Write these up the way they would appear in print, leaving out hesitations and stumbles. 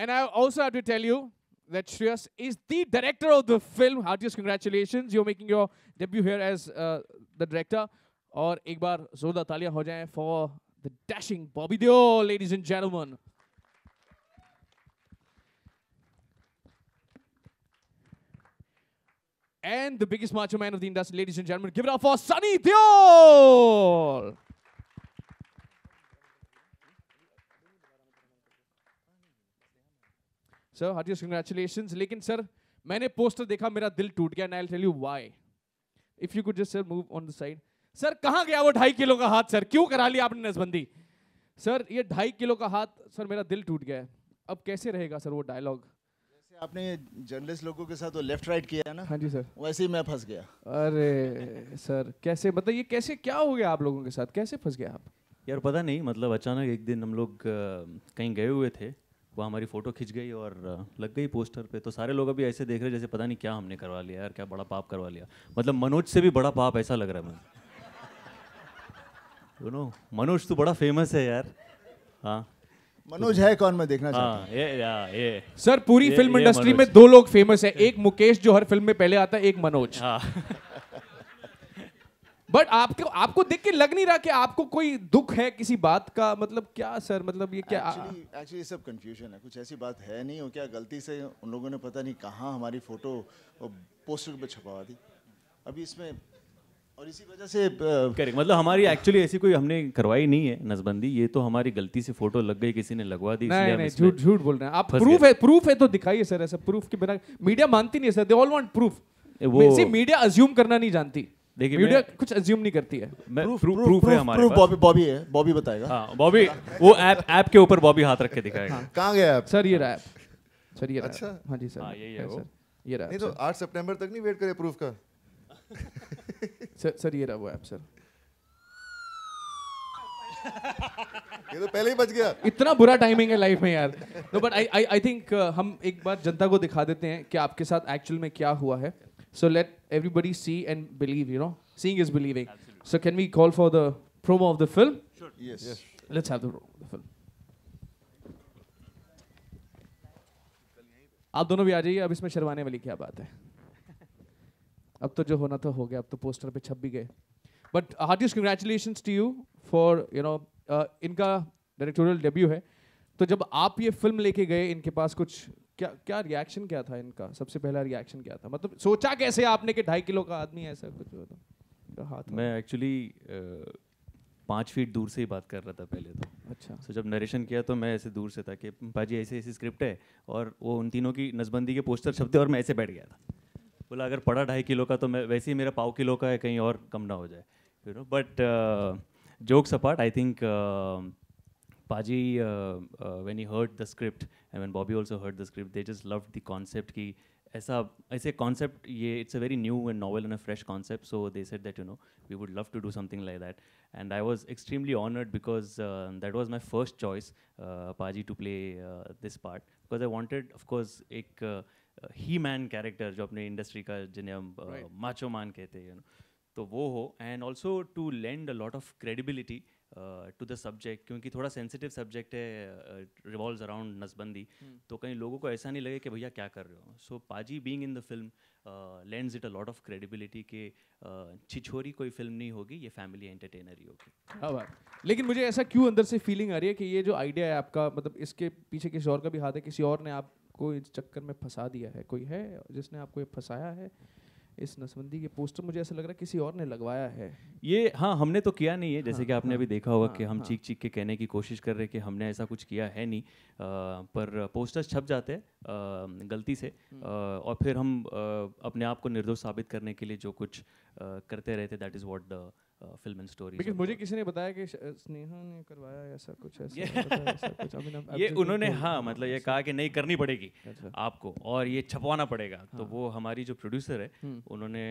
And I also have to tell you that Shreyas is the director of the film. Heartiest congratulations. You're making your debut here as the director. और एक बार जोरदार तालियां हो जाएं for the dashing Bobby Deol, ladies and gentlemen. And the biggest macho man of the industry, ladies and gentlemen, give it up for Sunny Deol. Sir, heartiest congratulations. लेकिन sir, मैंने poster देखा, मेरा दिल टूट गया. And I'll tell you why. If you could just sir move on the side. Sir, कहाँ गया वो 2.5 किलो का हाथ sir? क्यों करा लिया आपने नसबंदी? Sir, ये 2.5 किलो का हाथ sir मेरा दिल टूट गया है. अब कैसे रहेगा sir वो डायलॉग? जैसे आपने जर्नलिस्ट लोगों के साथ वो लेफ्ट राइट किया है ना? हाँ जी sir. वैसे ही मैं फंस गया. अरे sir, कैसे मतलब ये कैसे क्या हो गया आप लोगों के साथ? कैसे फंस गया आप? यार पता नहीं, मतलब अचानक एक दिन हम लोग कहीं गए हुए थे, वो हमारी फ़ोटो खिंच गई और लग गई पोस्टर पे. तो सारे लोग अभी ऐसे देख रहे जैसे पता नहीं क्या हमने करवा लिया यार, क्या बड़ा पाप करवा लिया. मतलब मनोज से भी बड़ा पाप ऐसा लग रहा है मुझे. यू नो, मनोज तो बड़ा फेमस है यार. हाँ, मनोज है कौन, मैं देखना चाहता हूँ. ये सर पूरी फिल्म इंडस्ट्री में 2 लोग फेमस है. एक मुकेश जो हर फिल्म में पहले आता है, एक मनोज. हाँ. बट आपको देख के लग नहीं रहा कि आपको कोई दुख है किसी बात का? मतलब क्या सर, मतलब ये क्या? एक्चुअली सब कंफ्यूजन है. कुछ ऐसी बात है नहीं. वो क्या गलती से उन लोगों ने पता नहीं कहाँ हमारी फोटो पोस्टर पे छपवा दी अभी इसमें, और इसी वजह से करेक्ट. मतलब हमारी एक्चुअली ऐसी कोई हमने करवाई नहीं है नसबंदी. ये तो हमारी गलती से फोटो लग गई, किसी ने लगवा दी. नहीं, झूठ बोल रहे हैं आप. प्रूफ है तो दिखाइए सर. ऐसा प्रूफ के बिना मीडिया मानती नहीं है sir. They all want proof. वो मीडिया अज्यूम करना नहीं जानती. देखिए मीडिया कुछ अज्यूम नहीं करती है. प्रूफ है हमारे पास. बॉबी है, बॉबी बताएगा. हाँ, बॉबी वो ऐप के ऊपर बॉबी हाथ रख के दिखाएगा. कहाँ गया ऐप? सर ये रहा ऐप. सर ये रहा. अच्छा. हाँ जी सर. यही है वो. ये रहा. नहीं तो 8 सितंबर तक नहीं वेट करे प्रूफ का? सर ये रहा वो ऐप सर. ये तो पहले ही बच गया. इतना बुरा टाइमिंग है लाइफ में यार. नो बट आई थिंक हम एक बार जनता को दिखा देते हैं कि आपके साथ एक्चुअल में क्या हुआ है. So let everybody see and believe, you know. Seeing is believing. Absolutely. So can we call for the promo of the film? Sure. Yes. Let's have the film. आप दोनों भी आ जाइए. अब इसमें शर्माने वाली क्या बात है? अब तो जो होना था हो गया. अब तो पोस्टर पे छप भी गए. But heartiest congratulations to you for, you know, इनका डायरेक्टोरियल डेब्यू है. तो जब आप ये फिल्म लेके गए, इनके पास कुछ क्या रिएक्शन क्या था इनका? सबसे पहला रिएक्शन क्या था? मतलब सोचा कैसे आपने कि 2.5 किलो का आदमी ऐसा कुछ होता? हाथ मैं एक्चुअली 5 फीट दूर से ही बात कर रहा था पहले तो. अच्छा. तो जब नरेशन किया तो मैं ऐसे दूर से था कि पाजी ऐसे ऐसी स्क्रिप्ट है और वो उन तीनों की नसबंदी के पोस्टर छपते और मैं ऐसे बैठ गया था. बोला अगर पड़ा 2.5 किलो का तो मैं वैसे ही मेरा 1.5 किलो का है, कहीं और कम ना हो जाए. You know, but jokes apart, I think Paji, when he heard the script and when Bobby also heard the script, they just loved the concept कि ऐसे concept ये it's a very new and novel and a fresh concept. So they said that, you know, we would love to do something like that. And I was extremely honored because that was my first choice, Paji to play this part, because I wanted, of course, एक he-man character जो अपने industry का जिन्हें हम macho man कहते हैं, you know, तो वो हो, and also to lend a lot of credibility to the subject, क्योंकि थोड़ा सेंसिटिव सब्जेक्ट है, रिवॉल्व्स अराउंड नसबंदी. तो कहीं लोगों को ऐसा नहीं लगे कि भैया क्या कर रहे हो. सो पाजी being in the film lends it a lot of credibility कि छिछोरी कोई फिल्म नहीं होगी, ये फैमिली एंटरटेनर ही होगी. हाँ बात. लेकिन मुझे ऐसा क्यों अंदर से फीलिंग आ रही है कि ये जो आइडिया है आपका, मतलब इसके पीछे किसी और का भी हाथ है? किसी और ने आपको इस चक्कर में फंसा दिया है? कोई है जिसने आपको ये फंसाया है? इस नसबंदी के पोस्टर मुझे ऐसा लग रहा है किसी और ने लगवाया है ये. हाँ, हमने तो किया नहीं है. जैसे कि आपने अभी देखा होगा कि हम चीख के कहने की कोशिश कर रहे हैं कि हमने ऐसा कुछ किया है नहीं, पर पोस्टर्स छप जाते हैं गलती से, और फिर हम अपने आप को निर्दोष साबित करने के लिए जो कुछ करते रहते, that is what the film and story. लेकिन मुझे किसी ने बताया कि स्नेहा ने करवाया ऐसा कुछ, ऐसा कुछ. ये उन्होंने हाँ मतलब ये कहा कि नहीं करनी पड़ेगी आपको और ये छपवाना पड़ेगा. तो वो हमारी जो प्रोड्यूसर है उन्होंने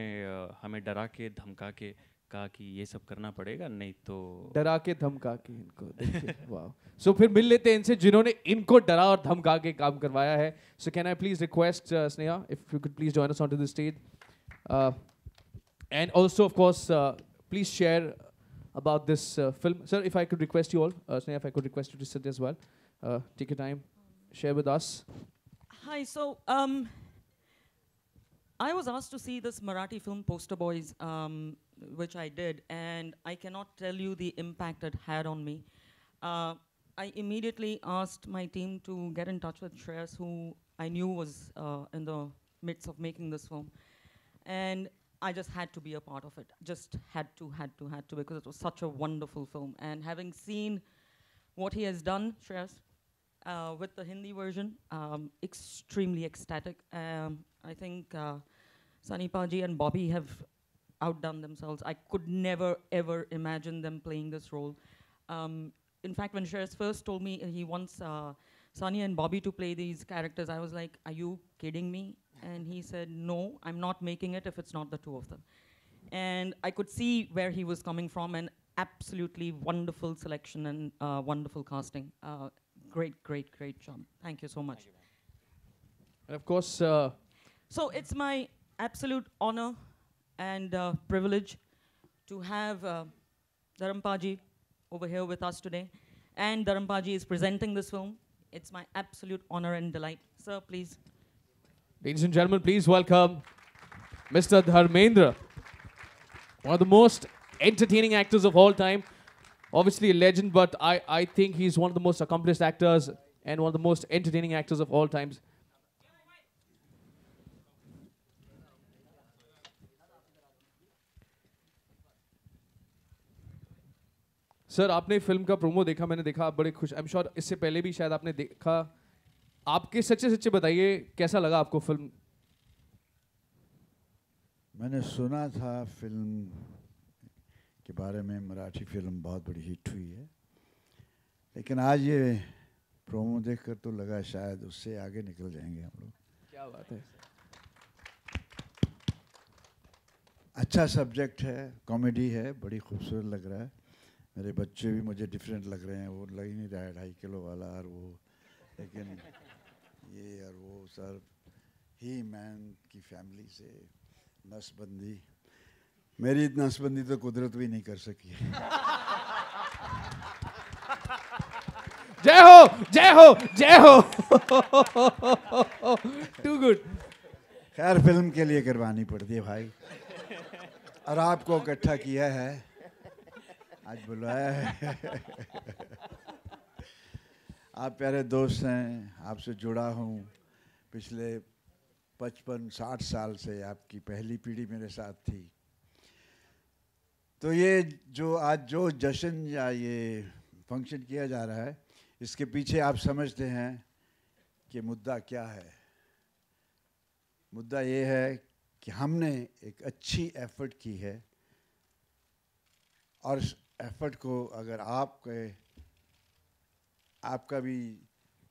हमें डरा के धमका के कहा कि ये सब करना पड़ेगा, नहीं तो डरा के धमका के इनको देखिए. वाह. सो फिर मिल लेते हैं इनसे जिन्होंने इनको डरा और धमका के काम करवाया है. So can I please request Sneha if you could please join us on to the stage, and also of course please share about this film. Sir, if I could request you all, Sneha, if I could request you to sit as well. Take your time. share with us. Hi, so I was asked to see this Marathi film Poster Boys, which I did, and I cannot tell you the impact it had on me. I immediately asked my team to get in touch with Shreyas, who I knew was in the midst of making this film. And I just had to be a part of it. Just had to, because it was such a wonderful film. And having seen what he has done, Shreyas, with the Hindi version, extremely ecstatic. I think Sunny Paji and Bobby have outdone themselves. I could never, ever imagine them playing this role. In fact, when Shreyas first told me he wants Sunny and Bobby to play these characters, I was like, are you kidding me? And he said, no, I'm not making it if it's not the two of them. And I could see where he was coming from, and absolutely wonderful selection and wonderful casting. Great, great, great job. Thank you so much. And of course, So it's my absolute honor and privilege to have Dharampaji over here with us today. And Dharampaji is presenting this film. It's my absolute honor and delight. Sir, please. ladies and gentlemen, please welcome Mr. Dharmendra, one of the most entertaining actors of all time. Obviously a legend, but I think he's one of the most accomplished actors and one of the most entertaining actors of all times. Sir आपने film का promo देखा, मैंने देखा, आप बड़े खुश, I am sure इससे पहले भी शायद आपने देखा. आपके सच्चे सच्चे बताइए कैसा लगा आपको फिल्म? मैंने सुना था फिल्म के बारे में, मराठी फिल्म बहुत बड़ी हिट हुई है, लेकिन आज ये प्रोमो देखकर तो लगा शायद उससे आगे निकल जाएंगे हम लोग. क्या बात है. अच्छा सब्जेक्ट है, कॉमेडी है, बड़ी खूबसूरत लग रहा है. मेरे बच्चे भी मुझे डिफरेंट लग रहे हैं, वो लग ही नहीं रहा है 2.5 किलो वाला और वो, लेकिन ये और वो सर ही मैन की फैमिली से नसबंदी. मेरी नसबंदी तो कुदरत भी नहीं कर सकी. जय हो, जय हो, जय हो. To good. खैर फिल्म के लिए कुर्बानी पड़ती है भाई, और आपको इकट्ठा किया है, आज बुलाया है. आप प्यारे दोस्त हैं, आपसे जुड़ा हूँ पिछले 55-60 साल से. आपकी पहली पीढ़ी मेरे साथ थी. तो ये जो आज जो जश्न या ये फंक्शन किया जा रहा है, इसके पीछे आप समझते हैं कि मुद्दा क्या है. मुद्दा ये है कि हमने एक अच्छी एफर्ट की है, और इस एफर्ट को अगर आपका भी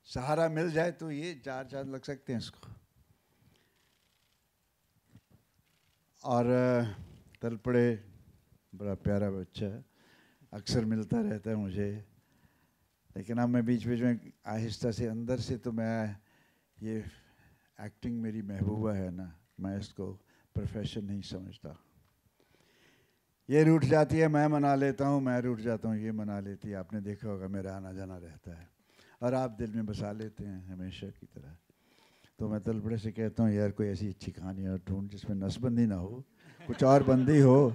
सहारा मिल जाए तो ये 4 चांद लग सकते हैं इसको. और तलपड़े बड़ा प्यारा बच्चा है, अक्सर मिलता रहता है मुझे, लेकिन अब मैं बीच बीच में आहिस्ता से अंदर से, तो मैं ये एक्टिंग मेरी महबूबा है ना, मैं इसको प्रोफेशन नहीं समझता. ये रूठ जाती है, मैं मना लेता हूँ, मैं रूठ जाता हूँ, ये मना लेती है. आपने देखा होगा मेरा आना जाना रहता है, और आप दिल में बसा लेते हैं हमेशा की तरह. तो मैं तलपड़े से कहता हूँ यार कोई ऐसी अच्छी कहानी और ढूंढ जिसमें नसबंदी ना हो, कुछ और बंदी हो.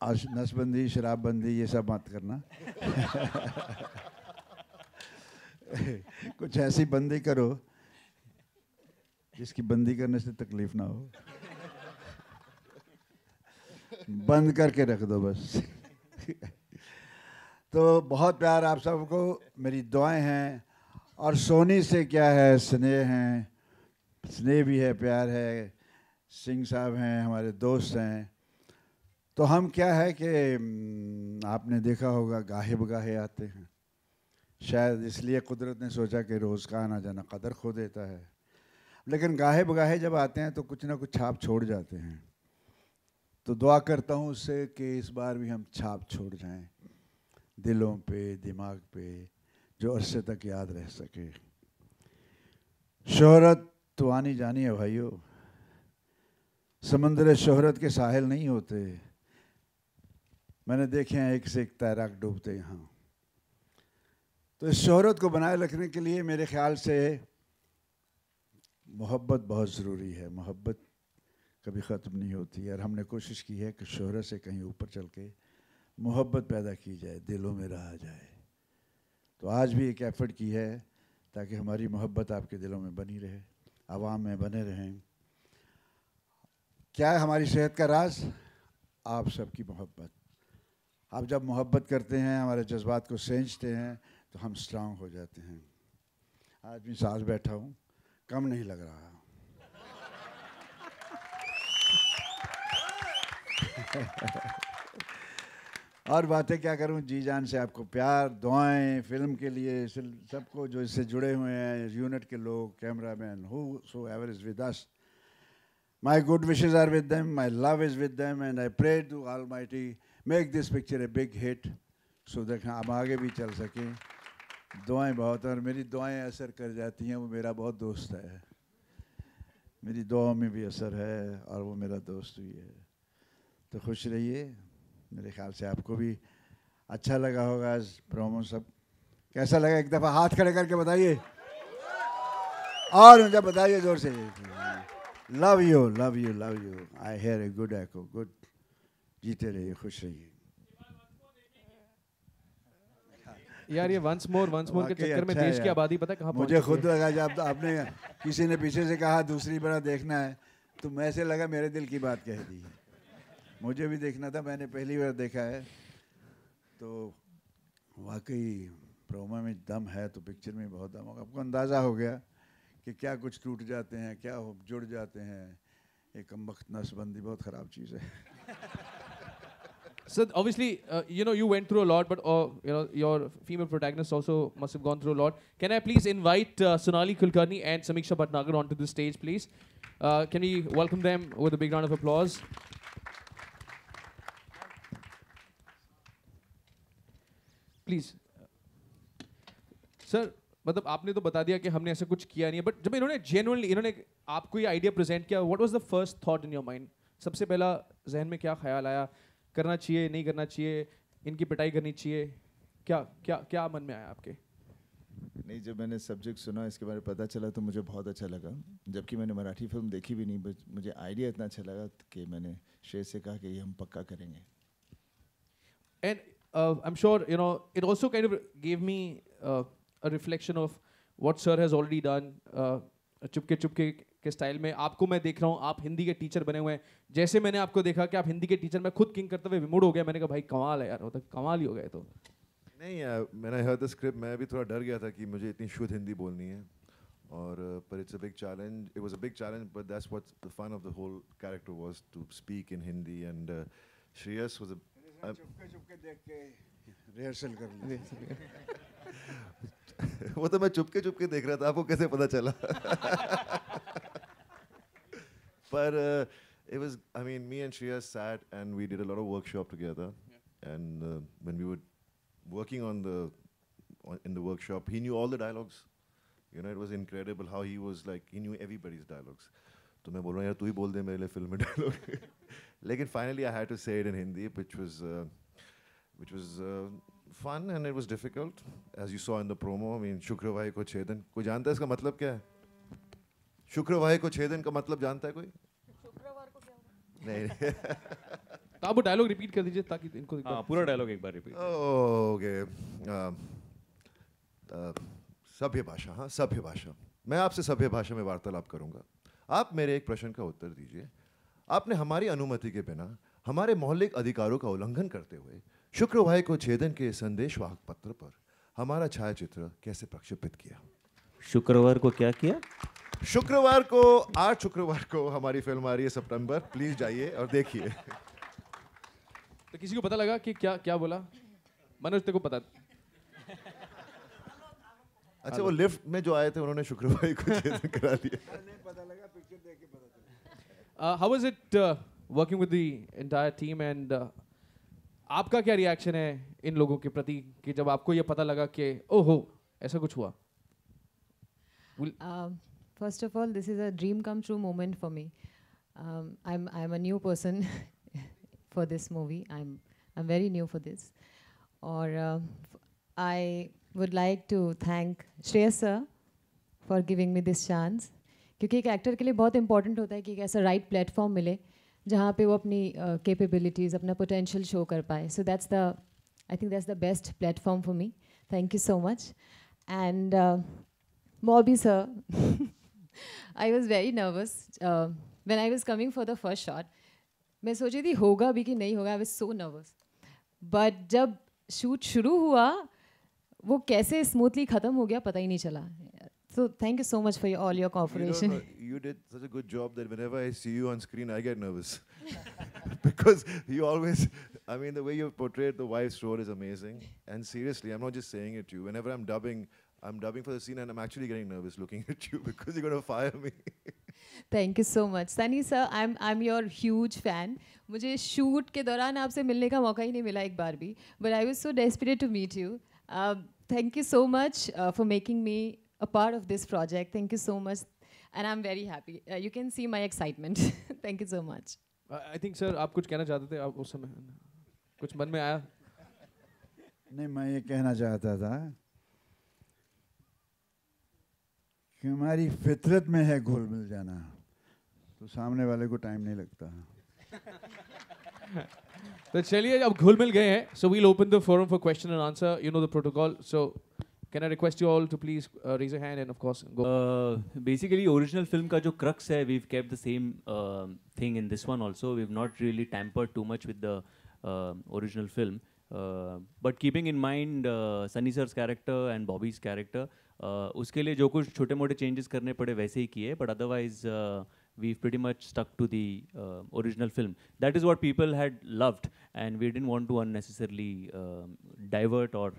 और नसबंदी, शराबबंदी ये सब मत करना. कुछ ऐसी बंदी करो जिसकी बंदी करने से तकलीफ ना हो. बंद करके रख दो बस. तो बहुत प्यार आप सबको, मेरी दुआएं हैं. और सोनी से क्या है, स्नेह हैं, स्नेह भी है, प्यार है. सिंह साहब हैं, हमारे दोस्त हैं. तो हम क्या है कि आपने देखा होगा गाहे बगाहे आते हैं, शायद इसलिए कुदरत ने सोचा कि रोज़ का आना जाना कदर खो देता है. लेकिन गाहे बगाहे जब आते हैं तो कुछ ना कुछ छाप छोड़ जाते हैं. तो दुआ करता हूँ उससे कि इस बार भी हम छाप छोड़ जाएं दिलों पे, दिमाग पे, जो अरसे तक याद रह सके. शोहरत तो आनी जानी है भाइयों, समंदर शोहरत के साहिल नहीं होते. मैंने देखे हैं एक से एक तैराक डूबते यहाँ. तो इस शोहरत को बनाए रखने के लिए मेरे ख्याल से मोहब्बत बहुत ज़रूरी है। मोहब्बत कभी ख़त्म नहीं होती, और हमने कोशिश की है कि शोहरत से कहीं ऊपर चल के मोहब्बत पैदा की जाए, दिलों में रहा जाए। तो आज भी एक एफ़र्ट की है ताकि हमारी मोहब्बत आपके दिलों में बनी रहे, आवाम में बने रहें। क्या है हमारी सेहत का राज? आप सबकी मोहब्बत। आप जब मोहब्बत करते हैं, हमारे जज्बात को सेंचते हैं, तो हम स्ट्रांग हो जाते हैं। आज भी सांस बैठा हूँ, कम नहीं लग रहा। और बातें क्या करूं, जी जान से आपको प्यार, दुआएं फिल्म के लिए, सबको जो इससे जुड़े हुए हैं, यूनिट के लोग, cameraman, who so ever is with us, my good wishes are with them, my love is with them, and I pray to Almighty make this picture a big hit so that हम आगे भी चल सकें। दुआएं बहुत हैं, और मेरी दुआएं असर कर जाती हैं। वो मेरा बहुत दोस्त है, मेरी दुआओं में भी असर है, और वो मेरा दोस्त भी है। तो खुश रहिए। मेरे ख्याल से आपको भी अच्छा लगा होगा आज प्रोमो। सब कैसा लगा? एक दफ़ा हाथ खड़े करके बताइए, और मुझे बताइए जोर से। Love you, love you, love you. I hear a good echo, good. जीते रहिए, खुश रहिए। यार ये वंस मोर के चक्कर में अच्छा देश की यार। आबादी पता है कहाँ पहुंच मुझे चुकी खुद है? लगा जब आपने किसी ने पीछे से कहा दूसरी बार देखना है, तो मैं से लगा मेरे दिल की बात कह दी। मुझे भी देखना था, मैंने पहली बार देखा है। तो वाकई प्रोमो में दम है, तो पिक्चर में बहुत दम होगा। आपको अंदाज़ा हो गया कि क्या कुछ टूट जाते हैं, क्या जुड़ जाते हैं। एक कमबख्त नसबंदी बहुत ख़राब चीज़ है। So obviously, you went through a lot, but your female protagonists also must have gone through a lot. Can I please invite Sonali Kulkarni and Samiksha Bhatnagar onto the stage, please? Can we welcome them with a big round of applause? Please. Sir, मतलब आपने तो बता दिया कि हमने ऐसा कुछ किया नहीं है, बट जब इन्होंने आपको ये आइडिया प्रेजेंट किया, what was the first thought in your mind? सबसे पहला जहन में क्या ख्याल आया? करना चाहिए, नहीं करना चाहिए, इनकी पिटाई करनी चाहिए, क्या क्या क्या मन में आया आपके? नहीं, जब मैंने सब्जेक्ट सुना, इसके बारे में पता चला, तो मुझे बहुत अच्छा लगा। जबकि मैंने मराठी फिल्म देखी भी नहीं, बट मुझे आइडिया इतना अच्छा लगा कि मैंने शेर से कहा कि ये हम पक्का करेंगे। And I'm sure it also kind of gave me a reflection of what sir has already done. Chupke Chupke के स्टाइल में आपको मैं देख रहा हूँ, आप हिंदी के टीचर बने हुए हैं। जैसे मैंने आपको देखा कि आप हिंदी के टीचर, मैं खुद किंग करते हुए विमूढ़ हो गया। मैंने कहा भाई कमाल है यार, वो तो कमाल ही हो गए। तो नहीं यार, मैंने हर्ड द स्क्रिप्ट, मैं भी थोड़ा डर गया था कि मुझे इतनी शुद्ध हिंदी बोलनी है, और पर it's a big challenge. It was a big challenge, but that's what the fun of the whole character was, to speak in Hindi. And Shreyas was चुपके चुपके देख के रिहर्सल कर ली। वो तो मैं चुपके चुपके देख रहा था, आपको कैसे पता चला? पर it was, I mean, me and Shreya sat and we did a lot of workshop together. And when we were working in the workshop, he knew all the dialogues. It was incredible how he was like, he knew everybody's dialogues. तो मैं बोल रहा हूँ यार तू ही बोल दे मेरे लिए फिल्म में डायलॉग। लेकिन finally I had to say it in Hindi, which was fun, and it was difficult, as you saw in the promo. I mean, शुक्रवाही को छेदन, कोई जानता है इसका मतलब क्या है? शुक्रवाही को छेदन का मतलब जानता है कोई? शुक्रवार को क्या होगा? नहीं। तो आप वो डायलॉग रिपीट कर दीजिए ताकि इनको हाँ, पूरा डायलॉग एक बार रिपीट। ओके। सभ्य भाषा, हाँ सभ्य भाषा। मैं आपसे सभ्य भाषा में वार्तालाप करूंगा। आप मेरे एक प्रश्न का उत्तर दीजिए। आपने हमारी अनुमति के बिना हमारे मौलिक अधिकारों का उल्लंघन करते हुए शुक्रवार को छेदन के संदेशवाहक पत्र पर हमारा छायाचित्र कैसे प्रक्षेपित किया? शुक्रवार को क्या किया? शुक्रवार को, 8 शुक्रवार को हमारी फिल्म आ रही है सितंबर, प्लीज जाइए और देखिए। तो किसी को पता लगा कि क्या क्या बोला? मनोज तेरे को पता? अच्छा, वो लिफ्ट में जो आए थे उन्होंने शुक्रवार को छेदन करा दिया। पता लगा, पिक्चर देख के पता चला। How was it working with the entire team, and आपका क्या रिएक्शन है इन लोगों के प्रति कि जब आपको ये पता लगा कि ओहो ऐसा कुछ हुआ? First of all, this is a dream come true moment for me. I'm a new person for this movie. I'm very new for this. और I would like to thank Shreyas sir for giving me this chance. क्योंकि एक actor के लिए बहुत important होता है कि एक ऐसा राइट प्लेटफॉर्म मिले जहाँ पे वो अपनी कैपेबिलिटीज़ अपना पोटेंशियल शो कर पाए. So that's the I think that's the best platform for me. Thank you so much. And Bobby sir, I was very nervous when I was coming for the first shot. मैं सोची थी होगा भी कि नहीं होगा. I was so nervous. But जब shoot शुरू हुआ वो कैसे स्मूथली ख़त्म हो गया पता ही नहीं चला. So thank you so much for all your cooperation. You did such a good job that whenever I see you on screen, I get nervous. Because you always, I mean, the way you portrayed the wife's role is amazing. And seriously, I'm not just saying it to you. Whenever I'm dubbing for the scene and I'm actually getting nervous looking at you because you're going to fire me. Thank you so much. Sunny sir, I'm your huge fan. मुझे shoot के दौरान आपसे मिलने का मौका ही नहीं मिला एक बार भी. But I was so desperate to meet you. Thank you so much for making me a part of this project. Thank you so much. And I'm very happy. You can see my excitement. Thank you so much. I think sir आप कुछ कहना चाहते थे आप उस समय कुछ मन में आया? नहीं, मैं ये कहना चाहता था कि हमारी फितरत में है घुल मिल जाना, तो सामने वाले को टाइम नहीं लगता. तो चलिए अब घुल मिल गए हैं. So we'll open the forum for question and answer. You know the protocol. So can I request you all to please raise your hand and of course go. Basically original film का जो crux है, we've kept the same thing in this one also. We've not really tampered too much with the original film. But keeping in mind Sunny sir's character and Bobby's character, उसके लिए जो कुछ छोटे मोटे changes करने पड़े वैसे ही किए. But otherwise we've pretty much stuck to the original film. That is what people had loved, and we didn't want to unnecessarily divert or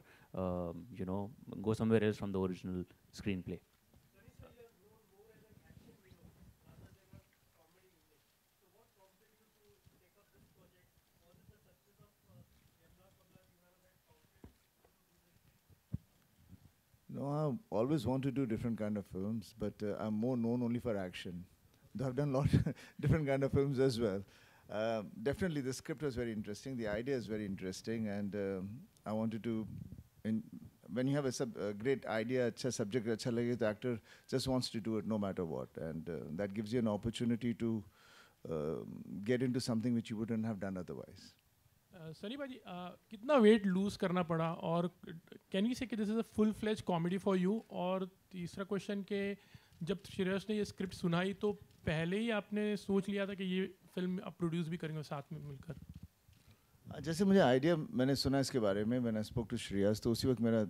go somewhere else from the original screenplay. No, I always want to do different kind of films, but I'm more known only for action. Though I've done a lot different kind of films as well. Definitely the script was very interesting, the idea is very interesting, and I wanted to, when you have a great idea, अच्छा subject अच्छा लगे, the actor just wants to do it no matter what, and that gives you an opportunity to get into something which you wouldn't have done otherwise. Sunny भाजी कितना weight lose करना पड़ा, और can we say कि this is a full fledge comedy for you? और तीसरा question के जब श्रेयस ने ये स्क्रिप्ट सुनाई तो पहले ही आपने सोच लिया था कि ये फिल्म आप प्रोड्यूस भी करेंगे साथ में मिलकर? जैसे मुझे आइडिया मैंने सुना इसके बारे में, मैंने स्पोक टू श्रेयस, तो उसी वक्त मेरा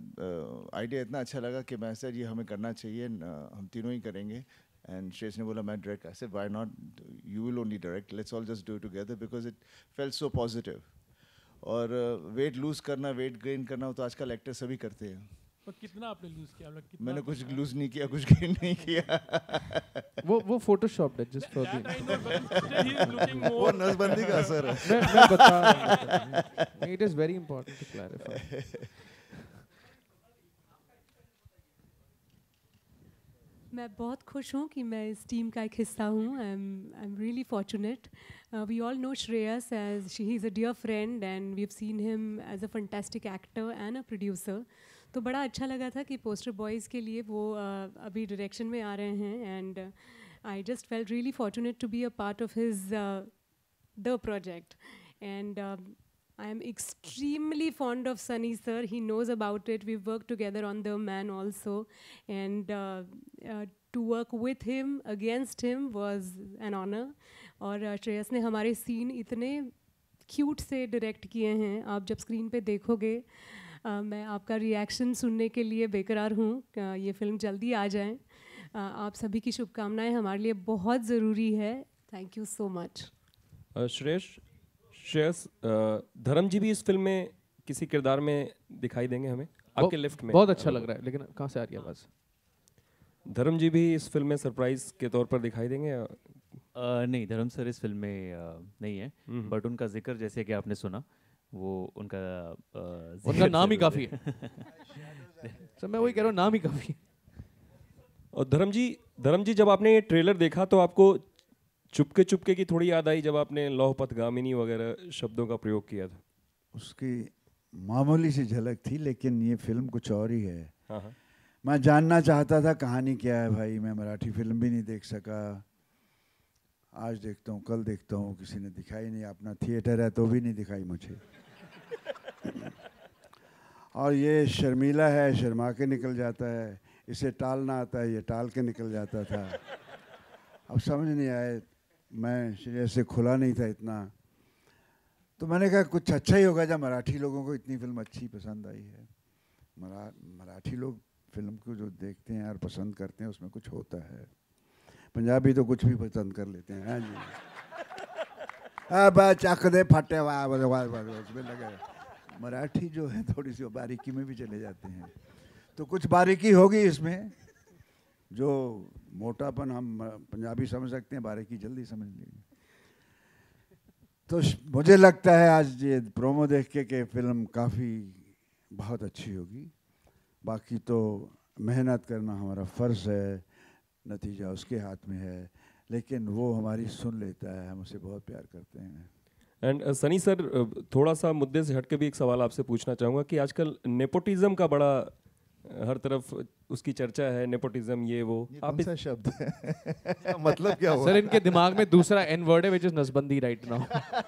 आइडिया इतना अच्छा लगा कि मैं सर ये हमें करना चाहिए, हम तीनों ही करेंगे. एंड श्रेयस ने बोला मैं direct, I said why not, you will only direct, let's all just do it together, because it felt so positive. और वेट लूज करना, वेट गेन करना, तो आजकल एक्टर सभी करते हैं. और कितना आपने लूज किया? मैंने कुछ लूज नहीं किया, कुछ गेन नहीं किया. वो फोटोशॉप है जस्ट फॉर वो नसबंदी का असर है. मैं बता रहा हूं, it is very important to clarify. मैं बहुत खुश हूँ कि मैं इस टीम का एक हिस्सा हूँ. I am really fortunate. We all know Shreyas as he is a dear friend and we have seen him as a fantastic actor and a producer. तो बड़ा अच्छा लगा था कि पोस्टर बॉयज़ के लिए वो अभी डायरेक्शन में आ रहे हैं, and I just felt really fortunate to be a part of his the project. एंड I am extremely fond of Sunny sir. He knows about it. We've worked together on The Man also, and to work with him, against him was an honor. और श्रेयस ने हमारे scene इतने cute से direct किए हैं, आप जब screen पे देखोगे. मैं आपका रिएक्शन सुनने के लिए बेकरार हूँ. ये फिल्म जल्दी आ जाए. आप सभी की शुभकामनाएं हमारे लिए बहुत ज़रूरी है. Thank you so much. Shreyas, धर्म जी भी इस फिल्म में किसी किरदार में दिखाई देंगे हमें आपके लिफ्ट में? बहुत अच्छा लग रहा है, लेकिन कहाँ से आ रही है आवाज़? धर्म जी भी इस फिल्म में सरप्राइज के तौर पर दिखाई देंगे? नहीं, धर्म सर इस फिल्म में नहीं है, बट उनका जिक्र जैसे कि आपने सुना, वो उनका नाम ही काफ़ी है. सर मैं वही कह रहा हूँ, नाम ही काफ़ी है. और धर्म जी जब आपने ये ट्रेलर देखा तो आपको चुपके की थोड़ी याद आई जब आपने लौह पथ गामिनी वगैरह शब्दों का प्रयोग किया था? उसकी मामूली सी झलक थी, लेकिन ये फिल्म कुछ और ही है। हाँ हाँ। मैं जानना चाहता था कहानी क्या है भाई, मैं मराठी फिल्म भी नहीं देख सका। आज देखता हूँ, कल देखता हूँ, किसी ने दिखाई नहीं, अपना थिएटर है तो भी नहीं दिखाई मुझे। और ये शर्मीला है, शर्मा के निकल जाता है, इसे टालना आता है, ये टाल के निकल जाता था। अब समझ नहीं आए, मैं श्रेयस से खुला नहीं था इतना, तो मैंने कहा कुछ अच्छा ही होगा जब मराठी लोगों को इतनी फिल्म अच्छी पसंद आई है। मराठी लोग फिल्म को जो देखते हैं और पसंद करते हैं उसमें कुछ होता है। पंजाबी तो कुछ भी पसंद कर लेते हैं। हाँ जी, अब चक दे फटे उसमें लगे। मराठी जो है थोड़ी सी बारीकी में भी चले जाते हैं, तो कुछ बारीकी होगी इसमें, जो मोटापन हम पंजाबी समझ सकते हैं, बारीकी जल्दी समझ लेंगे। तो मुझे लगता है आज ये प्रोमो देख के कि फिल्म काफ़ी बहुत अच्छी होगी। बाकी तो मेहनत करना हमारा फ़र्ज़ है, नतीजा उसके हाथ में है, लेकिन वो हमारी सुन लेता है, हम उसे बहुत प्यार करते हैं। एंड सनी सर, थोड़ा सा मुद्दे से हटके भी एक सवाल आपसे पूछना चाहूँगा कि आजकल नेपोटिज्म का बड़ा हर तरफ उसकी चर्चा है, नेपोटिज्म ये वो। ये आप कौन सा शब्द है? मतलब क्या हुआ? सर इनके दिमाग में दूसरा एन वर्ड है, विच इज नसबंदी राइट नाउ।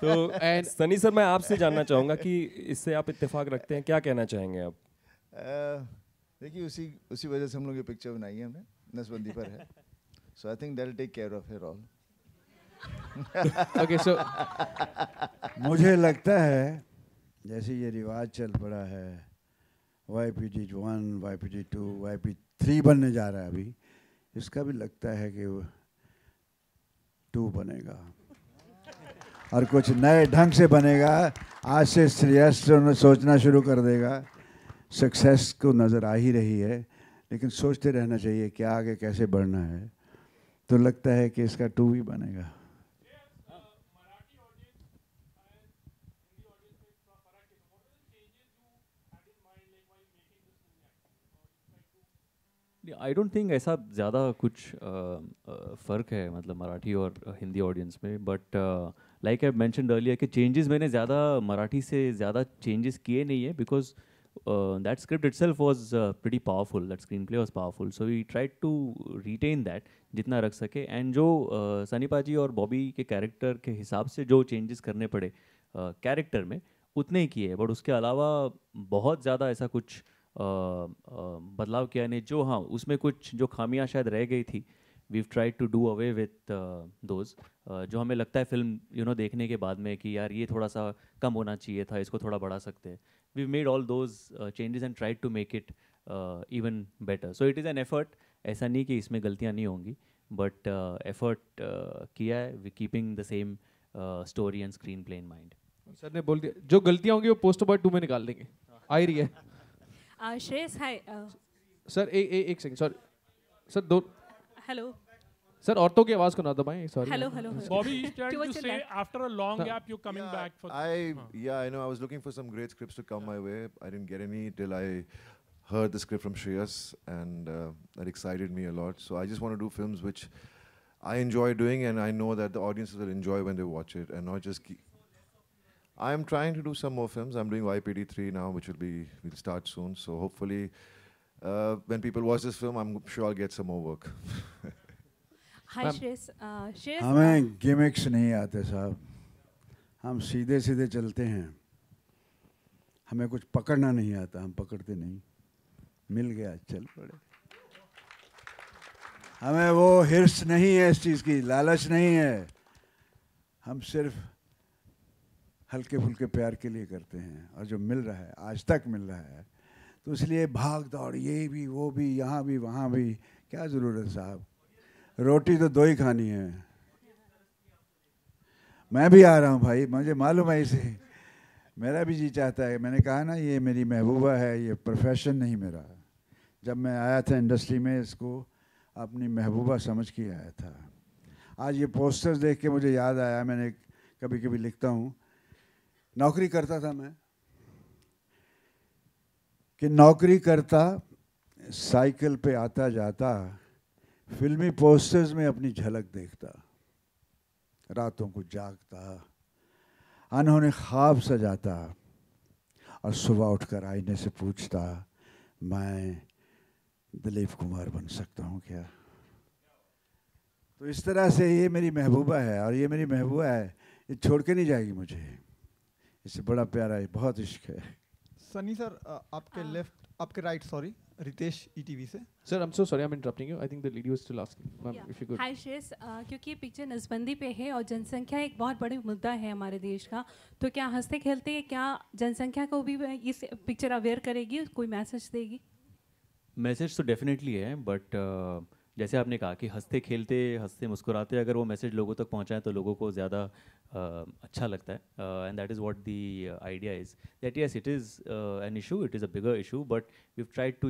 तो एंड सनी सर, मैं आपसे जानना चाहूँगा कि इससे आप इत्तेफाक रखते हैं, क्या कहना चाहेंगे आप? देखिए उसी वजह से हम लोग ये पिक्चर बनाई है हमने, नसबंदी पर है। So I think that will take care of here all. Okay, so मुझे लगता है जैसे ये रिवाज चल पड़ा है, YPG 1, YPG 2, YPG 3 बनने जा रहा है अभी, इसका भी लगता है कि 2 बनेगा और कुछ नए ढंग से बनेगा। आज से श्रेयस सोचना शुरू कर देगा। सक्सेस को नज़र आ ही रही है, लेकिन सोचते रहना चाहिए कि आगे कैसे बढ़ना है। तो लगता है कि इसका 2 भी बनेगा। आई डोंट थिंक ऐसा ज़्यादा कुछ फ़र्क है मतलब मराठी और हिंदी ऑडियंस में, but like I mentioned earlier कि चेंजेस मैंने ज़्यादा मराठी से ज़्यादा चेंजेस किए नहीं है, because that script itself was pretty powerful, that screen play was powerful, so we tried to retain that जितना रख सके। एंड जो सनी पाजी और बॉबी के कैरेक्टर के हिसाब से जो चेंजेस करने पड़े कैरेक्टर में, उतने ही किए, बट उसके अलावा बहुत ज़्यादा ऐसा कुछ बदलाव किया नहीं। जो हाँ, उसमें कुछ जो खामियां शायद रह गई थी, we tried to do away with those, जो हमें लगता है फिल्म देखने के बाद में कि यार ये थोड़ा सा कम होना चाहिए था, इसको थोड़ा बढ़ा सकते हैं। We made all those changes and tried to make it even better. So it is an effort, ऐसा नहीं कि इसमें गलतियाँ नहीं होंगी, बट एफर्ट किया है, we keeping the same story and screen play in mind. Sir ने बोल दिया जो गलतियां होंगी वो पोस्टर बॉय 2 में निकाल देंगे, आ ही रही है। Shreyas, hi. सर एक सेकंड, सॉरी सर, दो Hello. सर औरतों की आवाज को ना दबाएं, sorry. Hello. Bobby is trying to Towards your say left. after a long gap you're coming back for. I know. I was looking for some great scripts to come my way. I didn't get any till I heard the script from Shreyas, and that excited me a lot. So I just want to do films which I enjoy doing, and I know that the audiences will enjoy when they watch it, and not just. I'm trying to do some more films. I'm doing YPD 3 now, which will start soon. So hopefully, when people watch this film, I'm sure I'll get some more work. Hi, Shreyas. Shreyas. हमें gimmicks नहीं आते साहब, हम सीधे सीधे चलते हैं। हमें कुछ पकड़ना नहीं आता, हम पकड़ते नहीं। मिल गया, चल पड़े। हमें वो हिर्स नहीं है इस चीज़ की, लालच नहीं है। हम सिर्फ हल्के फुल्के प्यार के लिए करते हैं, और जो मिल रहा है, आज तक मिल रहा है, तो इसलिए भाग दौड़, ये भी वो भी, यहाँ भी वहाँ भी, क्या ज़रूरत है साहब? रोटी तो 2 ही खानी है। मैं भी आ रहा हूँ भाई, मुझे मालूम है इसे, मेरा भी जी चाहता है। मैंने कहा ना, ये मेरी महबूबा है, ये प्रोफेशन नहीं मेरा। जब मैं आया था इंडस्ट्री में, इसको अपनी महबूबा समझ के आया था। आज ये पोस्टर्स देख के मुझे याद आया, मैंने कभी कभी लिखता हूँ, नौकरी करता था मैं, कि नौकरी करता, साइकिल पे आता जाता, फिल्मी पोस्टर्स में अपनी झलक देखता, रातों को जागता, अनहोने ख्वाब सजाता, और सुबह उठकर आईने से पूछता मैं दिलीप कुमार बन सकता हूँ क्या। तो इस तरह से ये मेरी महबूबा है और ये मेरी महबूबा है, ये छोड़ के नहीं जाएगी मुझे, इससे बड़ा प्यारा है, बहुत इश्क है। सनी सर आपके राइट सॉरी रितेश ईटीवी से। Sir, I'm so sorry I'm interrupting you. I think the lady was still asking. Ma'am, if you could. हाय श्रेयस, क्योंकि ये पिक्चर नसबंदी पे है और जनसंख्या एक बहुत बड़ा मुद्दा है हमारे देश का, तो क्या हंसते खेलते क्या जनसंख्या को भी इस पिक्चर अवेयर करेगी, कोई मैसेज देगी? मैसेज तो डेफिनेटली है, बट जैसे आपने कहा कि हंसते खेलते हंसते मुस्कुराते अगर वो मैसेज लोगों तक पहुंचाएं तो लोगों को ज़्यादा अच्छा लगता है, and that is what the idea is that yes it is an issue, it is a bigger issue, but we tried to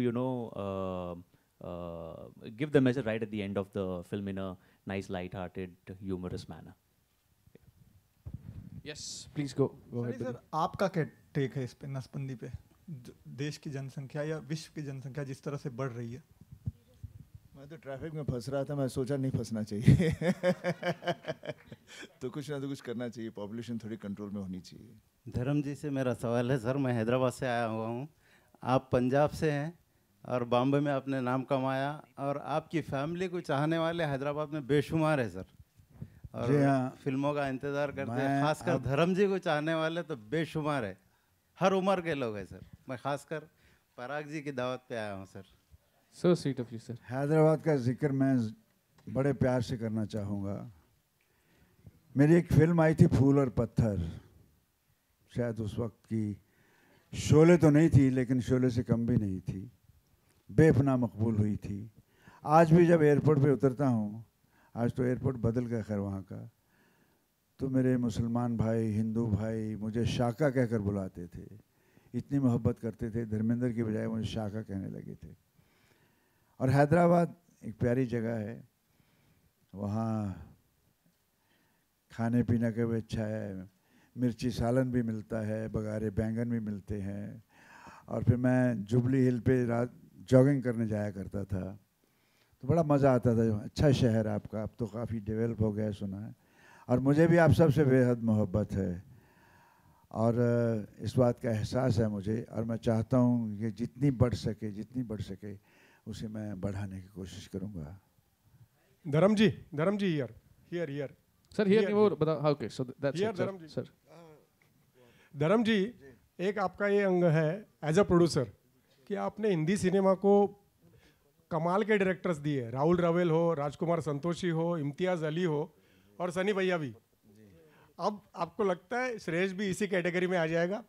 give the message right at the end of the film in a nice light-hearted humorous manner. Yes, please go ahead. Sir आपका क्या take है इस पे नसबंदी पे, देश की जनसंख्या या विश्व की जनसंख्या जिस तरह से बढ़ रही है? मैं तो ट्रैफिक में फंस रहा था, मैं सोचा नहीं फंसना चाहिए तो कुछ ना तो कुछ करना चाहिए, पॉपुलेशन थोड़ी कंट्रोल में होनी चाहिए। धर्म जी से मेरा सवाल है सर, मैं हैदराबाद से आया हुआ हूँ, आप पंजाब से हैं और बॉम्बे में आपने नाम कमाया और आपकी फैमिली को चाहने वाले हैदराबाद में बेशुमार है सर, और फिल्मों का इंतज़ार करते हैं, खासकर धर्म जी को चाहने वाले तो बेशुमार है, हर उम्र के लोग हैं सर। मैं खासकर पराग जी की दावत पे आया हूँ sir. So sweet of you, sir. Hyderabad का जिक्र मैं बड़े प्यार से करना चाहूँगा। मेरी एक फिल्म आई थी फूल और पत्थर, शायद उस वक्त की शोले तो नहीं थी लेकिन शोले से कम भी नहीं थी, बेपनाह मकबूल हुई थी। आज भी जब एयरपोर्ट पे उतरता हूँ, आज तो एयरपोर्ट बदल गया खैर वहाँ का, तो मेरे मुसलमान भाई हिंदू भाई मुझे शाका कहकर बुलाते थे, इतनी मोहब्बत करते थे, धर्मेंद्र की बजाय मुझे शाका कहने लगे थे। और हैदराबाद एक प्यारी जगह है, वहाँ खाने पीने का भी अच्छा है, मिर्ची सालन भी मिलता है, बघारे बैंगन भी मिलते हैं, और फिर मैं जुबली हिल पे रात जॉगिंग करने जाया करता था, तो बड़ा मज़ा आता था। अच्छा शहर आपका, अब तो काफ़ी डेवलप हो गया सुना है, और मुझे भी आप सबसे बेहद मोहब्बत है और इस बात का एहसास है मुझे, और मैं चाहता हूँ कि जितनी बढ़ सके उसे मैं बढ़ाने की कोशिश करूँगा। धर्म जी हियर सर हियर नहीं वो बता। हाँ okay, so that's here it धर्म जी सर। धर्म जी, एक आपका ये अंग है एज अ प्रोड्यूसर कि आपने हिंदी सिनेमा को कमाल के डायरेक्टर्स दिए, राहुल रवेल हो, राजकुमार संतोषी हो, इम्तियाज़ अली हो और सनी भैया भी। अब आपको लगता है श्रेयस भी इसी कैटेगरी में आ जाएगा?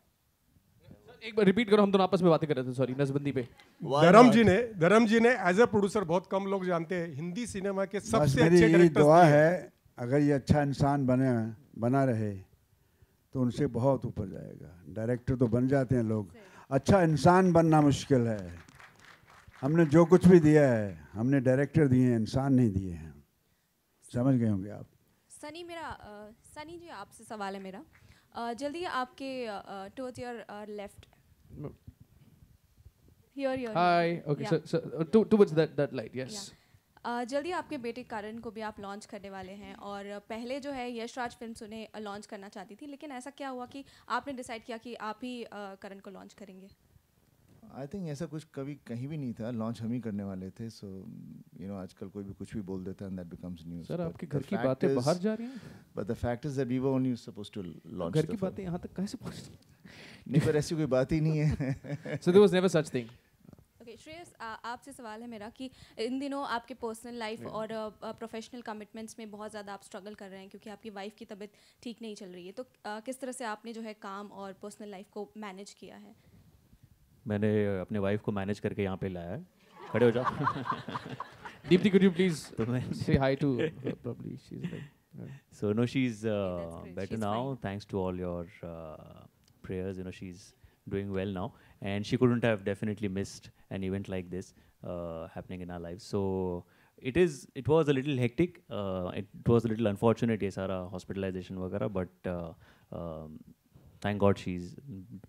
एक बार रिपीट करो, हम दोनों आपस में बातें कर रहे थे, सॉरी, नसबंदी पे। धर्म जी ने एज अ प्रोड्यूसर, बहुत कम लोग जानते हैं, हिंदी सिनेमा के सबसे अच्छे मेरी डायरेक्टर्स दुआ है अगर ये अच्छा इंसान बना रहे तो उनसे बहुत ऊपर जाएगा। डायरेक्टर तो बन जाते हैं लोग, अच्छा इंसान बनना मुश्किल है। हमने जो कुछ भी दिया है हमने डायरेक्टर दिए हैं, इंसान नहीं दिए हैं, समझ गए होंगे आप। सनी जी आपसे सवाल है मेरा, जल्दी आपके towards your left here hi okay, so towards that light, yes. जल्दी आपके बेटे करण को भी आप लॉन्च करने वाले हैं, और पहले जो है यश राज फिल्म्स उन्हें लॉन्च करना चाहती थी, लेकिन ऐसा क्या हुआ कि आपने डिसाइड किया कि आप ही करण को लॉन्च करेंगे? आई थिंक ऐसा कुछ कभी कहीं भी नहीं था, लॉन्च हम ही करने वाले थे। सो यू नो आजकल कोई भी कुछ भी बोल देता है and that becomes news. Sir आपके घर की बातें बाहर जा रही हैं, but the fact is that we were only supposed to launch. घर की बातें यहाँ तक कैसे पहुँचती? नहीं, पर ऐसी कोई बात ही नहीं है। So there was never such thing. Okay Shreyas, आपसे सवाल है मेरा कि इन दिनों आपके पर्सनल लाइफ और प्रोफेशनल कमिटमेंट्स में बहुत ज़्यादा आप स्ट्रगल कर रहे हैं क्योंकि आपकी वाइफ की तबीयत ठीक नहीं चल रही है, तो किस तरह से आपने जो है काम और पर्सनल लाइफ को मैनेज किया है? मैंने अपने वाइफ को मैनेज करके यहाँ पे लाया है। खड़े हो जाओ। Deepti, could you please say hi to her? Probably she's like. So no, she's great. better She's now, fine. thanks to all your prayers. You know, she's doing well now, and she couldn't have definitely missed an event like this happening in our lives. So it was a little hectic. It was a little unfortunate, ये सारा hospitalization वगैरह, but thank God she's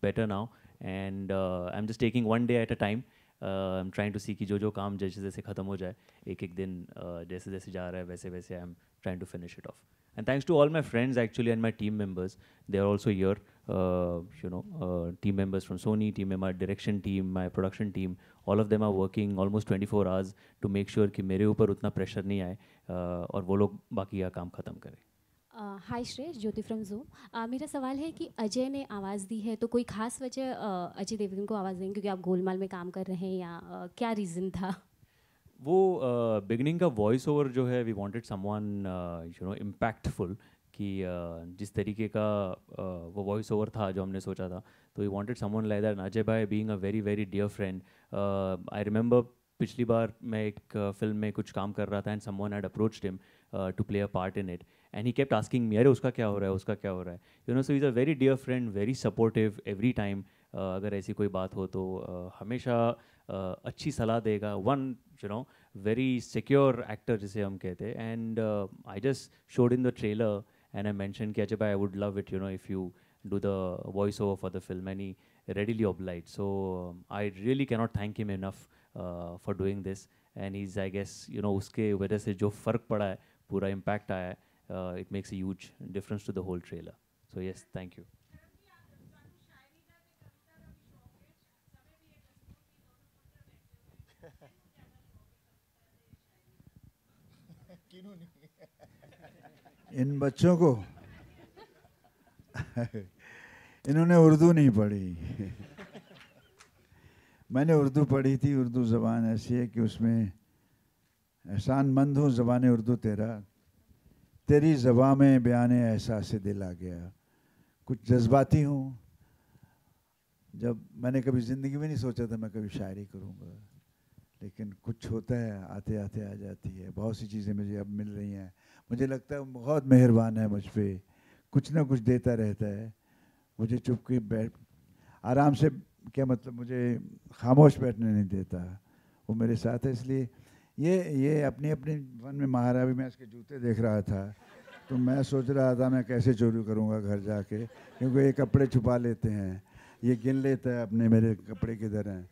better now. And I'm just taking one day at a time. I'm trying to see कि जो काम जैसे जैसे ख़त्म हो जाए, एक एक दिन जैसे जैसे जा रहा है वैसे वैसे I'm trying to finish it off. And thanks to all my friends actually and my team members, they are also here team members from Sony, my direction team, my production team, all of them are working almost 24 hours to make sure कि मेरे ऊपर उतना pressure नहीं आए और वो लोग बाकी का काम ख़त्म करें. हाय श्रेयस, ज्योति फ्रॉम ज़ूम. मेरा सवाल है कि अजय ने आवाज़ दी है तो कोई खास वजह अजय देवगन को आवाज़ देंगे क्योंकि आप गोलमाल में काम कर रहे हैं या क्या रीज़न था? वो बिगनिंग का वॉइस ओवर जो है वी वांटेड समवन इम्पैक्टफुल कि जिस तरीके का वो वॉइस ओवर था जो हमने सोचा था, तो we wanted someone like that. Ajay भाई being a very very dear friend, I remember पिछली बार मैं एक फिल्म में कुछ काम कर रहा था and someone had approached him to play a part in it and he kept asking me, अरे उसका क्या हो रहा है, उसका क्या हो रहा है, so is a very dear friend, very supportive every time. अगर ऐसी कोई बात हो तो हमेशा अच्छी सलाह देगा. वन very secure actor जिसे हम कहते हैं. And I just showed in the trailer and I mentioned कि अजय भाई I would love it if you do the voiceover for the film, and he readily obliged. So I really cannot thank him enough for doing this, and he's I guess उसके वजह से जो फ़र्क पड़ा है, पूरा impact आया है, it makes a huge difference to the whole trailer. So yes, thank you. इन बच्चों को इन्होंने उर्दू नहीं पढ़ी. मैंने उर्दू पढ़ी थी. उर्दू ज़बान ऐसी है कि उसमें एहसानमंद हूँ ज़बान उर्दू तेरा, तेरी ज़बां में बयान एहसास दिल आ गया. कुछ जज्बाती हूँ. जब मैंने कभी ज़िंदगी में नहीं सोचा था मैं कभी शायरी करूँगा, लेकिन कुछ होता है, आते आते आ जाती है. बहुत सी चीज़ें मुझे अब मिल रही हैं. मुझे लगता है बहुत मेहरबान है मुझ पे, कुछ ना कुछ देता रहता है. मुझे चुप के बैठ आराम से, क्या मतलब, मुझे खामोश बैठने नहीं देता. वो मेरे साथ है. इसलिए ये अपनी अपनी वन में महारा. भी मैं इसके जूते देख रहा था तो मैं सोच रहा था मैं कैसे चोरी करूँगा घर जाके, क्योंकि ये कपड़े छुपा लेते हैं, ये गिन लेता है अपने मेरे कपड़े किधर हैं.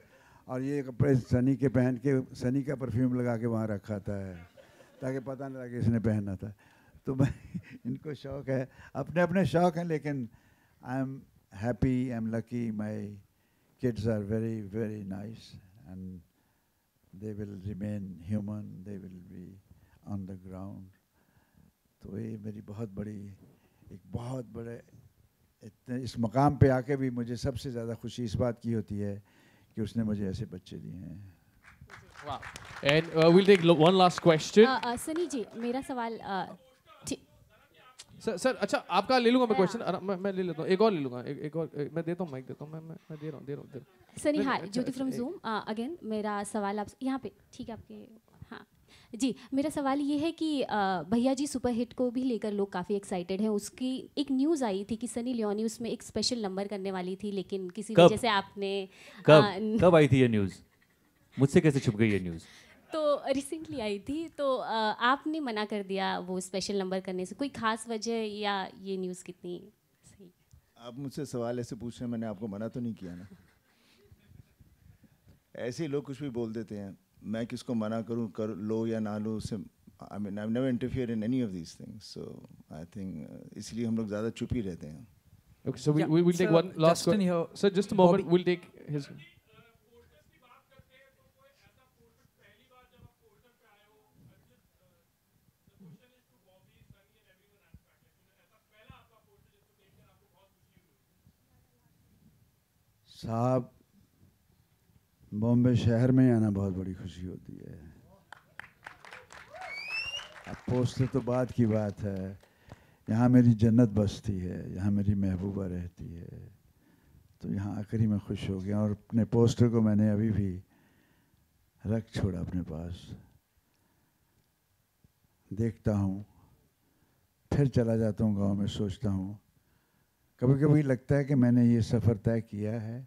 और ये कपड़े सनी के पहन के सनी का परफ्यूम लगा के वहाँ रखा था ताकि पता न लगे इसने पहना था. तो मैं इनको शौक़ है, अपने अपने शौक़ हैं, लेकिन I am happy, I am lucky. My kids are very very nice and they will remain human, they will be on the ground. तो ये मेरी बहुत बड़े इतने इस मकाम पे आके भी मुझे सबसे ज़्यादा खुशी इस बात की होती है कि उसने मुझे ऐसे बच्चे दिए हैं. Wow. And we'll take one last question. Sunny जी, मेरा सवाल सर अच्छा आपका ले लूँगा मैं क्वेश्चन. मैं ले लेता हूँ, एक और ले लूँगा. एक और मैं देता हूँ, माइक देता हूँ. मैं दे रहा हूँ. सनी, हाय, ज्योति फ्रॉम ज़ूम अगेन. मेरा सवाल आप यहाँ पे, ठीक है आपके, हाँ जी. मेरा सवाल ये है कि भैया जी सुपर हिट को भी लेकर लोग काफ़ी एक्साइटेड हैं. उसकी एक न्यूज़ आई थी कि सनी लियोनी उसमें एक स्पेशल नंबर करने वाली थी, लेकिन किसी वजह से आपने कब आई थी ये न्यूज़? मुझसे कैसे छुप गई ये न्यूज़? तो रिसेंटली आई थी, तो आपने मना कर दिया वो स्पेशल नंबर करने से. कोई खास वजह या ये न्यूज़ कितनी सही? आप मुझसे सवाल ऐसे पूछ रहे हैं, मैंने आपको मना तो नहीं किया ना. ऐसे ही लोग कुछ भी बोल देते हैं. मैं किसको मना करूं, कर लो या ना लो, उससे I mean I never interfere in any of these things. So I think इसलिए हम लोग ज़्यादा चुप ही रहते हैं. Okay, so we will take one last question. Sir, just a moment, we'll take his. साहब, बॉम्बे शहर में आना बहुत बड़ी खुशी होती है. अब पोस्टर तो बात की बात है. यहाँ मेरी जन्नत बसती है, यहाँ मेरी महबूबा रहती है. तो यहाँ आकर ही मैं खुश हो गया. और अपने पोस्टर को मैंने अभी भी रख छोड़ा अपने पास. देखता हूँ, फिर चला जाता हूँ गांव में. सोचता हूँ, कभी कभी लगता है कि मैंने ये सफ़र तय किया है,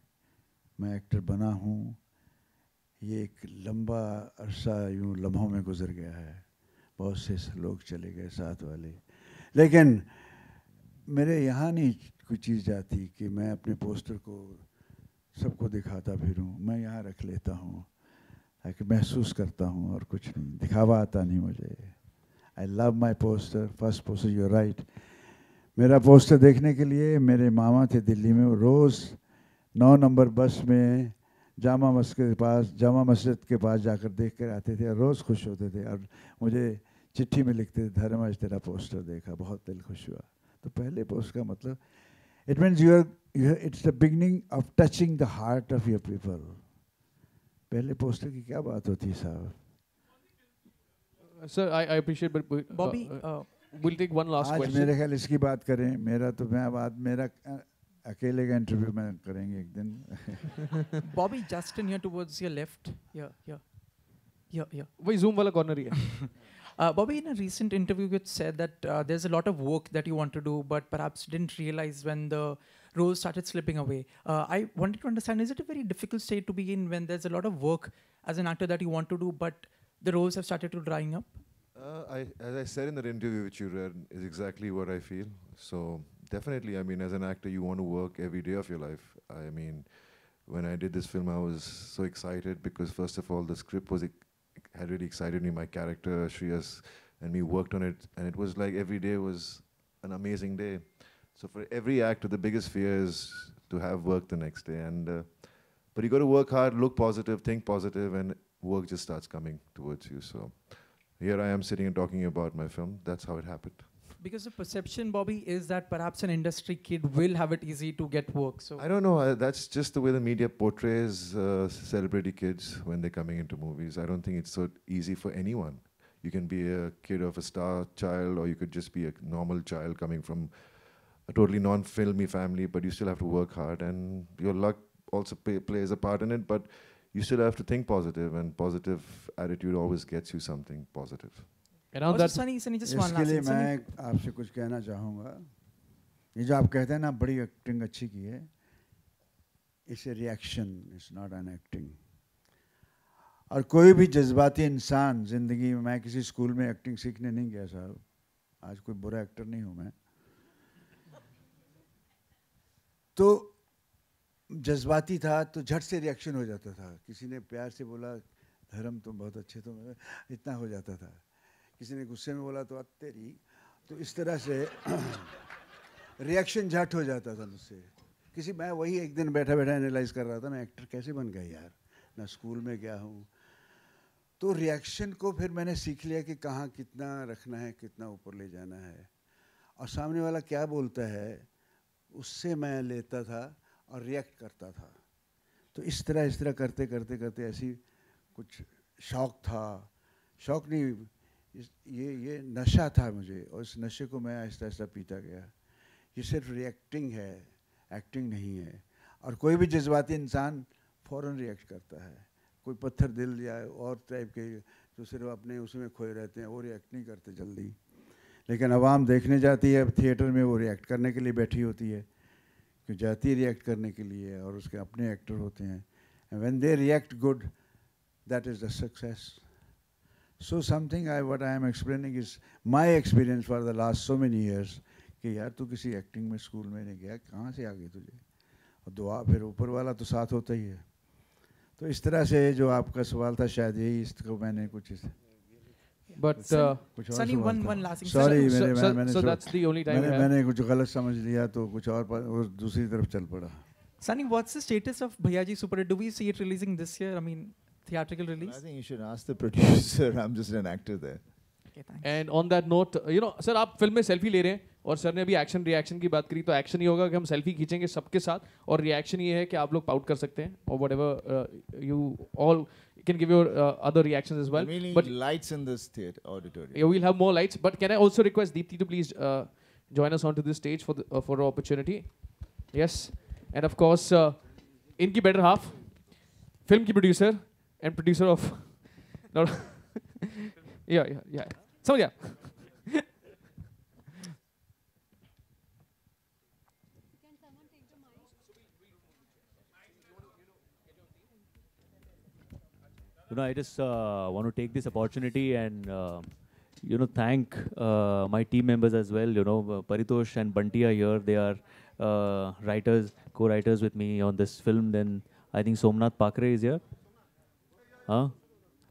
मैं एक्टर बना हूँ. ये एक लंबा अरसा यूँ लम्हों में गुजर गया है. बहुत से लोग चले गए साथ वाले, लेकिन मेरे यहाँ नहीं कोई चीज़ जाती कि मैं अपने पोस्टर को सबको दिखाता फिरूं. मैं यहाँ रख लेता हूँ ताकि महसूस करता हूँ, और कुछ नहीं. दिखावा आता नहीं मुझे. I love my poster, first poster. You are right. मेरा पोस्टर देखने के लिए मेरे मामा थे दिल्ली में, वो रोज़ 9 नंबर बस में जामा मस्जिद के पास जाकर देख कर आते थे और रोज़ खुश होते थे और मुझे चिट्ठी में लिखते थे, धर्म आज तेरा पोस्टर देखा, बहुत दिल खुश हुआ। तो पहले पोस्ट का मतलब it means it's the beginning of touching the heart of your people. पहले पोस्टर की क्या बात होती है साहब? Sir, I appreciate, but Bobby, we'll take one last आज question. मेरे ख्याल इसकी बात करें, मेरा तो मैं बाद मेरा अकेले का इंटरव्यू में करेंगे एक दिन। Bobby, Justin here towards your left. Yeah. वही Zoom वाला corner ही है. Bobby, in a recent interview, you said that there's a lot of work that you want to do, but perhaps didn't realize when the roles started slipping away. I wanted to understand, is it a very difficult state to be in when there's a lot of work as an actor that you want to do, but the roles have started to drying up? As I said in that interview which you read, is exactly what I feel. So definitely, I mean, as an actor, you want to work every day of your life. I mean, when I did this film, I was so excited because first of all, the script had really excited me. My character, Shreyas, and me worked on it, and it was like every day was an amazing day. So for every actor, the biggest fear is to have work the next day. But you got to work hard, look positive, think positive, and work just starts coming towards you. So here I am sitting and talking about my film. That's how it happened. Because the perception, Bobby, is that perhaps an industry kid will have it easy to get work. So I don't know. That's just the way the media portrays celebrity kids when they're coming into movies. I don't think it's so easy for anyone. You can be a kid of a star child, or you could just be a normal child coming from a totally non-filmy family, but you still have to work hard, and your luck also plays a part in it, but you still have to think positive, and positive attitude always gets you something positive. Around that, Sunny, just one इसके last लिए thing. Sunny, मैं आपसे कुछ कहना चाहूँगा। ये जो आप कहते हैं ना बड़ी एक्टिंग अच्छी की है, it's a reaction, it's not an acting. और कोई भी जज्बाती इंसान ज़िंदगी में, मैं किसी स्कूल में एक्टिंग सीखने नहीं गया साहब, आज कोई बुरा एक्टर नहीं हूँ मैं। तो जज्बाती था तो झट से रिएक्शन हो जाता था। किसी ने प्यार से बोला धर्म तुम बहुत अच्छे, तो मैं इतना हो जाता था। किसी ने गुस्से में बोला तो तेरी, तो इस तरह से रिएक्शन झट हो जाता था मुझसे। मैं वही एक दिन बैठा बैठा एनालाइज कर रहा था, मैं एक्टर कैसे बन गया यार, ना स्कूल में गया हूँ। तो रिएक्शन को फिर मैंने सीख लिया कि कहाँ कितना रखना है, कितना ऊपर ले जाना है, और सामने वाला क्या बोलता है उससे मैं लेता था और रिएक्ट करता था। तो इस तरह करते करते करते ऐसी कुछ शौक़ था, शौक़ नहीं, ये नशा था मुझे, और इस नशे को मैं आहिस्ता आहिस्ता पीता गया। ये सिर्फ रिएक्टिंग है, एक्टिंग नहीं है। और कोई भी जज्बाती इंसान फ़ौरन रिएक्ट करता है। कोई पत्थर दिल या और टाइप के जो सिर्फ अपने उसमें खोए रहते हैं, वो रिएक्ट नहीं करते जल्दी। लेकिन आवाम देखने जाती है थिएटर में, वो रिएक्ट करने के लिए बैठी होती है, क्यों जाती है रिएक्ट करने के लिए, और उसके अपने एक्टर होते हैं। And when they react good, that is the success. So something what I am explaining is my experience for the last so many years कि यार तू किसी एक्टिंग में स्कूल में नहीं गया, कहाँ से आ गई तुझे, और दुआ फिर ऊपर वाला तो साथ होता ही है। तो इस तरह से जो आपका सवाल था शायद यही, इसको मैंने कुछ but Sunny, one last thing. Sorry, so that's the only time मैंने कुछ गलत समझ लिया तो कुछ और दूसरी तरफ चल पड़ा। Sunny, what's the status of Bhaiya Ji Super Hit? Do we see it releasing this year? I mean, theatrical release? I think you should ask the producer. I'm just an actor there. Okay, thanks. And on that note, sir आप film में selfie ले रहे हैं, और sir ने अभी action reaction की बात करी, तो एक्शन ये होगा कि हम सेल्फी खींचेंगे सबके साथ, और रिएक्शन ये है कि आप लोग पाउट कर सकते हैं, और whatever you all can give your other reactions as well. We need But lights in this theater auditorium. yeah, we'll have more lights. But can I also request Deepthi to please join us onto this stage for the opportunity? Yes, and of course, inki better half, film ki producer and producer of, yeah. So yeah. I just want to take this opportunity and thank my team members as well. Paritosh and Bunty are here. They are co-writers with me on this film. Then I think Somnath Pakre is here.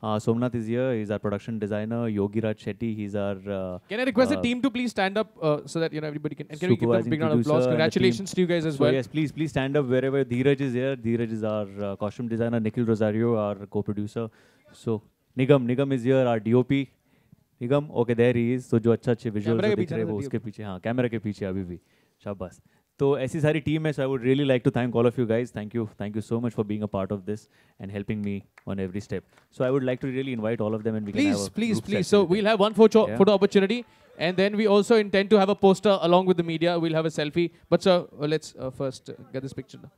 Somnath is here. He's our production designer. Yogi Raj Shetty. He's our. Can I request the team to please stand up so that everybody can? And can we give them a big round of applause? producer and the Congratulations team. to you guys as So well. yes, please stand up wherever. Dheeraj is here. Dheeraj is our costume designer. Nikhil Rosario, our co-producer. So Nigam is here, our DOP. Nigam, okay, there he is. So जो अच्छे visuals Camera के दिख पीछे रहे ना हैं वो DOP. उसके पीछे हाँ कैमरा के पीछे अभी भी शाबाश तो ऐसी सारी टीम है so I would really like to thank all of you guys. Thank you so much for being a part of this and helping me on every step. So I would like to really invite all of them and we can have a Please. group So selfie. we'll have one photo Yeah. opportunity, and then we also intend to have a poster along with the media. We'll have a selfie. But sir, let's first get this picture now.